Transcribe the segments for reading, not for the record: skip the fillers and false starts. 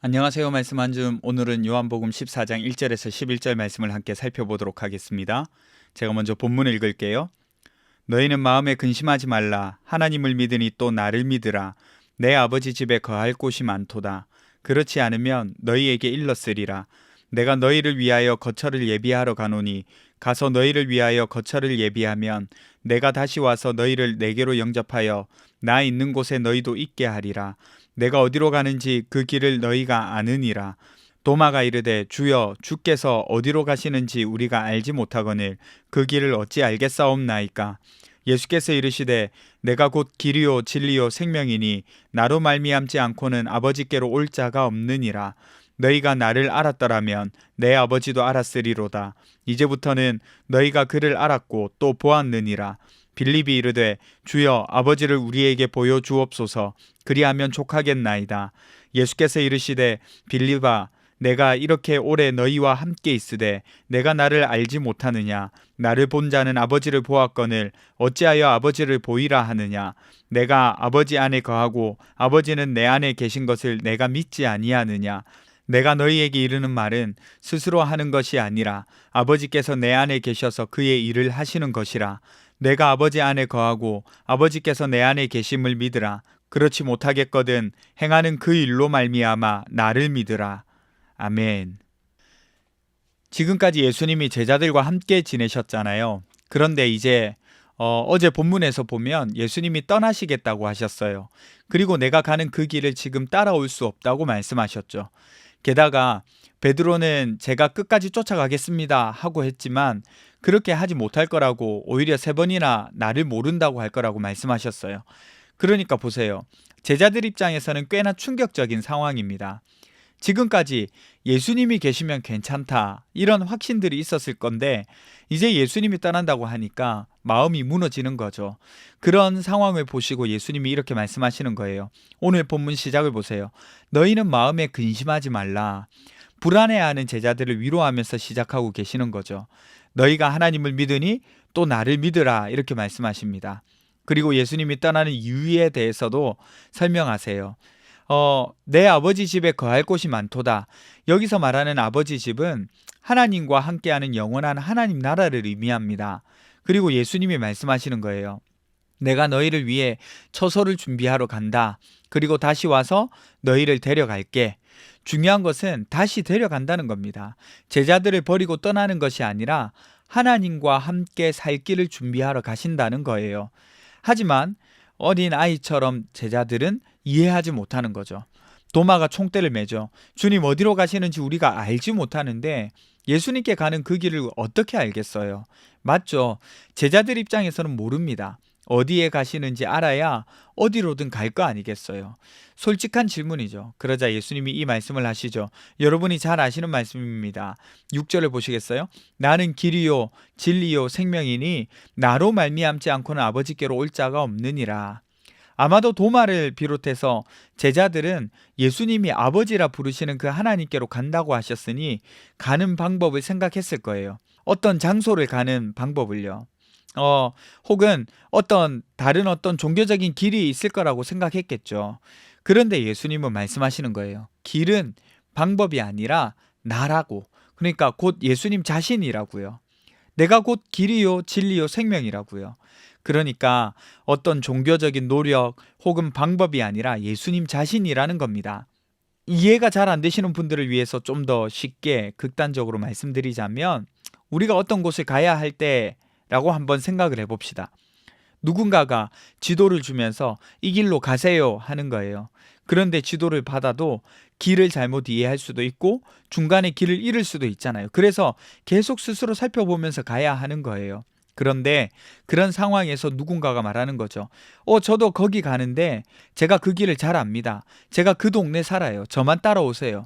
안녕하세요. 말씀 한 줌. 오늘은 요한복음 14장 1절에서 11절 말씀을 함께 살펴보도록 하겠습니다. 제가 먼저 본문을 읽을게요. 너희는 마음에 근심하지 말라. 하나님을 믿으니 또 나를 믿으라. 내 아버지 집에 거할 곳이 많도다. 그렇지 않으면 너희에게 일렀으리라. 내가 너희를 위하여 거처를 예비하러 가노니 가서 너희를 위하여 거처를 예비하면 내가 다시 와서 너희를 내게로 영접하여 나 있는 곳에 너희도 있게 하리라. 내가 어디로 가는지 그 길을 너희가 아느니라. 도마가 이르되 주여 주께서 어디로 가시는지 우리가 알지 못하거늘 그 길을 어찌 알겠사옵나이까. 예수께서 이르시되 내가 곧 길이요 진리요 생명이니 나로 말미암지 않고는 아버지께로 올 자가 없느니라. 너희가 나를 알았더라면 내 아버지도 알았으리로다. 이제부터는 너희가 그를 알았고 또 보았느니라. 빌립이 이르되 주여 아버지를 우리에게 보여주옵소서. 그리하면 족하겠나이다. 예수께서 이르시되 빌립아 내가 이렇게 오래 너희와 함께 있으되 내가 나를 알지 못하느냐. 나를 본 자는 아버지를 보았거늘 어찌하여 아버지를 보이라 하느냐. 내가 아버지 안에 거하고 아버지는 내 안에 계신 것을 내가 믿지 아니하느냐. 내가 너희에게 이르는 말은 스스로 하는 것이 아니라 아버지께서 내 안에 계셔서 그의 일을 하시는 것이라. 내가 아버지 안에 거하고 아버지께서 내 안에 계심을 믿으라. 그렇지 못하겠거든 행하는 그 일로 말미암아 나를 믿으라. 아멘. 지금까지 예수님이 제자들과 함께 지내셨잖아요. 그런데 이제 어제 본문에서 보면 예수님이 떠나시겠다고 하셨어요. 그리고 내가 가는 그 길을 지금 따라올 수 없다고 말씀하셨죠. 게다가 베드로는 제가 끝까지 쫓아가겠습니다 하고 했지만 그렇게 하지 못할 거라고 오히려 3번이나 나를 모른다고 할 거라고 말씀하셨어요. 그러니까 보세요. 제자들 입장에서는 꽤나 충격적인 상황입니다. 지금까지 예수님이 계시면 괜찮다 이런 확신들이 있었을 건데 이제 예수님이 떠난다고 하니까 마음이 무너지는 거죠. 그런 상황을 보시고 예수님이 이렇게 말씀하시는 거예요. 오늘 본문 시작을 보세요. 너희는 마음에 근심하지 말라. 불안해하는 제자들을 위로하면서 시작하고 계시는 거죠. 너희가 하나님을 믿으니 또 나를 믿으라 이렇게 말씀하십니다. 그리고 예수님이 떠나는 이유에 대해서도 설명하세요. 내 아버지 집에 거할 곳이 많도다. 여기서 말하는 아버지 집은 하나님과 함께하는 영원한 하나님 나라를 의미합니다. 그리고 예수님이 말씀하시는 거예요. 내가 너희를 위해 처소를 준비하러 간다. 그리고 다시 와서 너희를 데려갈게. 중요한 것은 다시 데려간다는 겁니다. 제자들을 버리고 떠나는 것이 아니라 하나님과 함께 살 길을 준비하러 가신다는 거예요. 하지만 어린 아이처럼 제자들은 이해하지 못하는 거죠. 도마가 총대를 매죠. 주님 어디로 가시는지 우리가 알지 못하는데 예수님께 가는 그 길을 어떻게 알겠어요? 맞죠? 제자들 입장에서는 모릅니다. 어디에 가시는지 알아야 어디로든 갈 거 아니겠어요? 솔직한 질문이죠. 그러자 예수님이 이 말씀을 하시죠. 여러분이 잘 아시는 말씀입니다. 6절을 보시겠어요? 나는 길이요 진리요 생명이니 나로 말미암지 않고는 아버지께로 올 자가 없느니라. 아마도 도마를 비롯해서 제자들은 예수님이 아버지라 부르시는 그 하나님께로 간다고 하셨으니 가는 방법을 생각했을 거예요. 어떤 장소를 가는 방법을요. 혹은 다른 어떤 종교적인 길이 있을 거라고 생각했겠죠. 그런데 예수님은 말씀하시는 거예요. 길은 방법이 아니라 나라고. 그러니까 곧 예수님 자신이라고요. 내가 곧 길이요 진리요 생명이라고요. 그러니까 어떤 종교적인 노력 혹은 방법이 아니라 예수님 자신이라는 겁니다. 이해가 잘 안 되시는 분들을 위해서 좀 더 쉽게 극단적으로 말씀드리자면 우리가 어떤 곳을 가야 할 때라고 한번 생각을 해봅시다. 누군가가 지도를 주면서 이 길로 가세요 하는 거예요. 그런데 지도를 받아도 길을 잘못 이해할 수도 있고 중간에 길을 잃을 수도 있잖아요. 그래서 계속 스스로 살펴보면서 가야 하는 거예요. 그런데 그런 상황에서 누군가가 말하는 거죠. 저도 거기 가는데 제가 그 길을 잘 압니다. 제가 그 동네 살아요. 저만 따라오세요.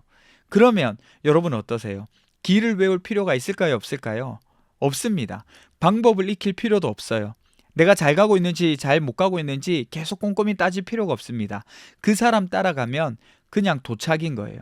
그러면 여러분 어떠세요? 길을 외울 필요가 있을까요? 없을까요? 없습니다. 방법을 익힐 필요도 없어요. 내가 잘 가고 있는지 잘 못 가고 있는지 계속 꼼꼼히 따질 필요가 없습니다. 그 사람 따라가면 그냥 도착인 거예요.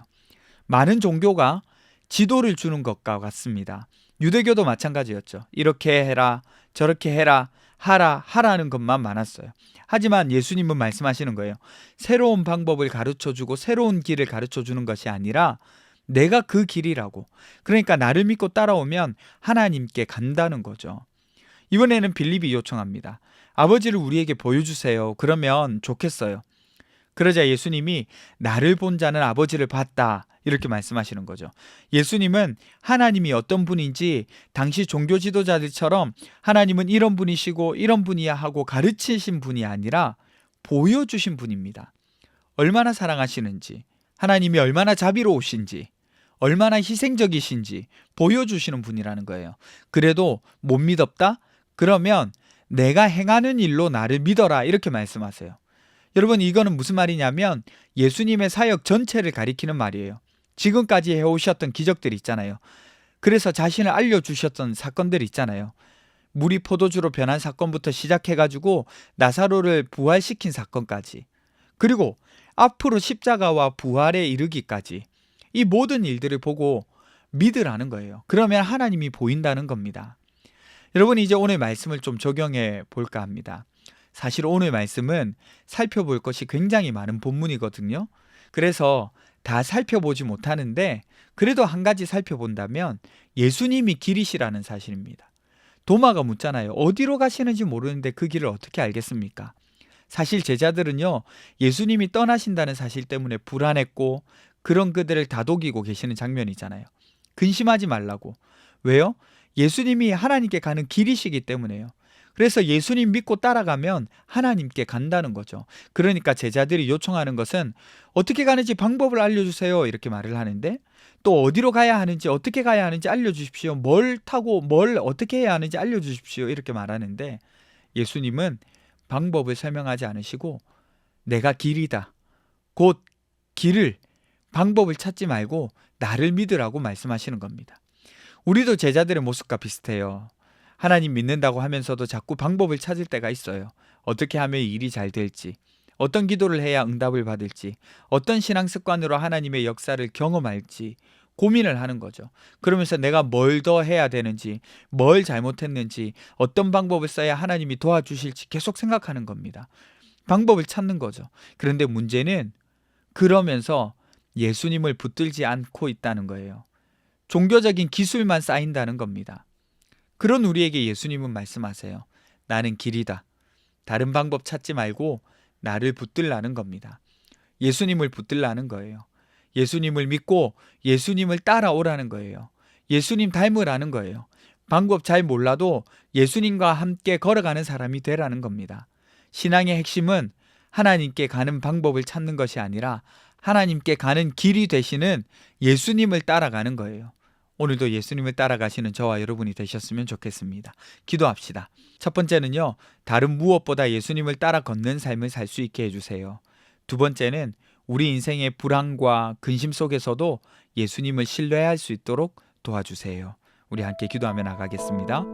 많은 종교가 지도를 주는 것과 같습니다. 유대교도 마찬가지였죠. 이렇게 해라, 저렇게 해라, 하라는 것만 많았어요. 하지만 예수님은 말씀하시는 거예요. 새로운 방법을 가르쳐주고 새로운 길을 가르쳐주는 것이 아니라 내가 그 길이라고. 그러니까 나를 믿고 따라오면 하나님께 간다는 거죠. 이번에는 빌립이 요청합니다. 아버지를 우리에게 보여주세요. 그러면 좋겠어요. 그러자 예수님이 나를 본 자는 아버지를 봤다. 이렇게 말씀하시는 거죠. 예수님은 하나님이 어떤 분인지 당시 종교 지도자들처럼 하나님은 이런 분이시고 이런 분이야 하고 가르치신 분이 아니라 보여주신 분입니다. 얼마나 사랑하시는지, 하나님이 얼마나 자비로우신지, 얼마나 희생적이신지 보여주시는 분이라는 거예요. 그래도 못 믿었다? 그러면 내가 행하는 일로 나를 믿어라 이렇게 말씀하세요. 여러분, 이거는 무슨 말이냐면 예수님의 사역 전체를 가리키는 말이에요. 지금까지 해오셨던 기적들 있잖아요. 그래서 자신을 알려주셨던 사건들 있잖아요. 물이 포도주로 변한 사건부터 시작해가지고 나사로를 부활시킨 사건까지, 그리고 앞으로 십자가와 부활에 이르기까지 이 모든 일들을 보고 믿으라는 거예요. 그러면 하나님이 보인다는 겁니다. 여러분, 이제 오늘 말씀을 좀 적용해 볼까 합니다. 사실 오늘 말씀은 살펴볼 것이 굉장히 많은 본문이거든요. 그래서 다 살펴보지 못하는데 그래도 한 가지 살펴본다면 예수님이 길이시라는 사실입니다. 도마가 묻잖아요. 어디로 가시는지 모르는데 그 길을 어떻게 알겠습니까? 사실 제자들은요, 예수님이 떠나신다는 사실 때문에 불안했고 그런 그들을 다독이고 계시는 장면이잖아요. 근심하지 말라고. 왜요? 예수님이 하나님께 가는 길이시기 때문에요. 그래서 예수님 믿고 따라가면 하나님께 간다는 거죠. 그러니까 제자들이 요청하는 것은 어떻게 가는지 방법을 알려주세요 이렇게 말을 하는데, 또 어디로 가야 하는지 어떻게 가야 하는지 알려주십시오. 뭘 타고 뭘 어떻게 해야 하는지 알려주십시오 이렇게 말하는데, 예수님은 방법을 설명하지 않으시고 내가 길이다, 곧 길을, 방법을 찾지 말고 나를 믿으라고 말씀하시는 겁니다. 우리도 제자들의 모습과 비슷해요. 하나님 믿는다고 하면서도 자꾸 방법을 찾을 때가 있어요. 어떻게 하면 일이 잘 될지, 어떤 기도를 해야 응답을 받을지, 어떤 신앙 습관으로 하나님의 역사를 경험할지 고민을 하는 거죠. 그러면서 내가 뭘 더 해야 되는지, 뭘 잘못했는지, 어떤 방법을 써야 하나님이 도와주실지 계속 생각하는 겁니다. 방법을 찾는 거죠. 그런데 문제는 그러면서 예수님을 붙들지 않고 있다는 거예요. 종교적인 기술만 쌓인다는 겁니다. 그런 우리에게 예수님은 말씀하세요. 나는 길이다. 다른 방법 찾지 말고 나를 붙들라는 겁니다. 예수님을 붙들라는 거예요. 예수님을 믿고 예수님을 따라오라는 거예요. 예수님 닮으라는 거예요. 방법 잘 몰라도 예수님과 함께 걸어가는 사람이 되라는 겁니다. 신앙의 핵심은 하나님께 가는 방법을 찾는 것이 아니라 하나님께 가는 길이 되시는 예수님을 따라가는 거예요. 오늘도 예수님을 따라가시는 저와 여러분이 되셨으면 좋겠습니다. 기도합시다. 첫 번째는요, 다른 무엇보다 예수님을 따라 걷는 삶을 살 수 있게 해주세요. 두 번째는 우리 인생의 불안과 근심 속에서도 예수님을 신뢰할 수 있도록 도와주세요. 우리 함께 기도하며 나가겠습니다.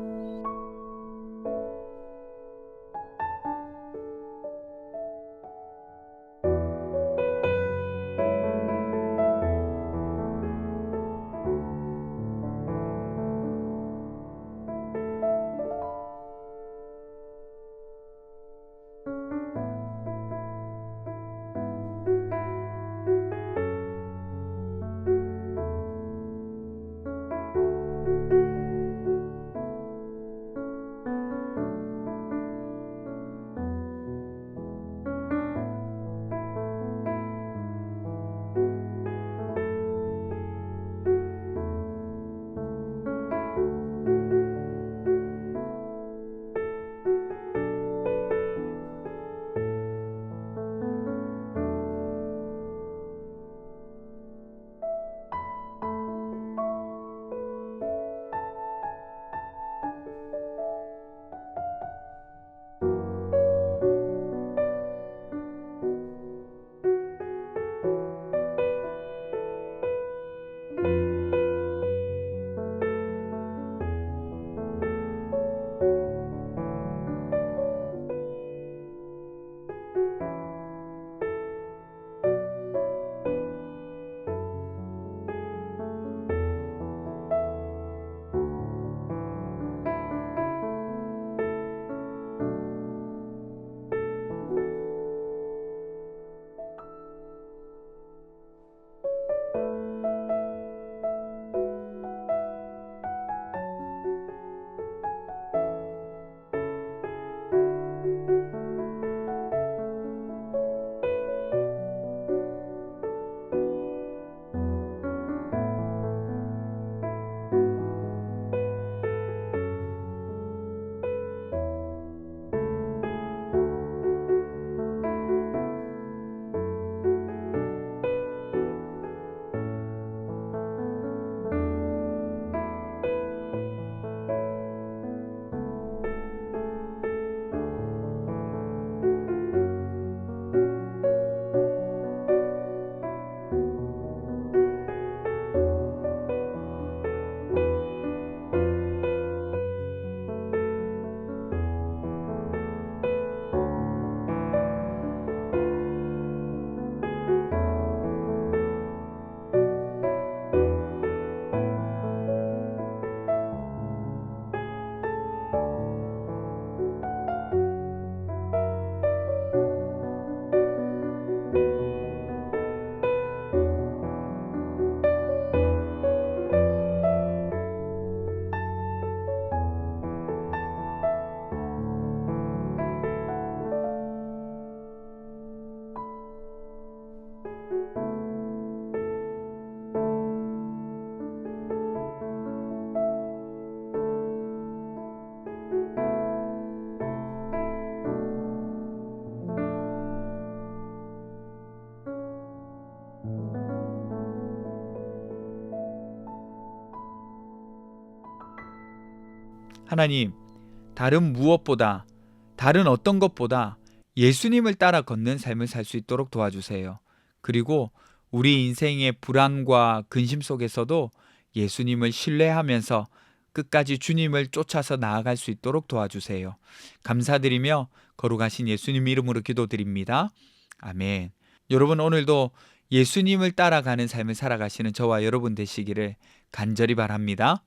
하나님, 다른 무엇보다, 다른 어떤 것보다 예수님을 따라 걷는 삶을 살 수 있도록 도와주세요. 그리고 우리 인생의 불안과 근심 속에서도 예수님을 신뢰하면서 끝까지 주님을 쫓아서 나아갈 수 있도록 도와주세요. 감사드리며 거룩하신 예수님 이름으로 기도드립니다. 아멘. 여러분, 오늘도 예수님을 따라가는 삶을 살아가시는 저와 여러분 되시기를 간절히 바랍니다.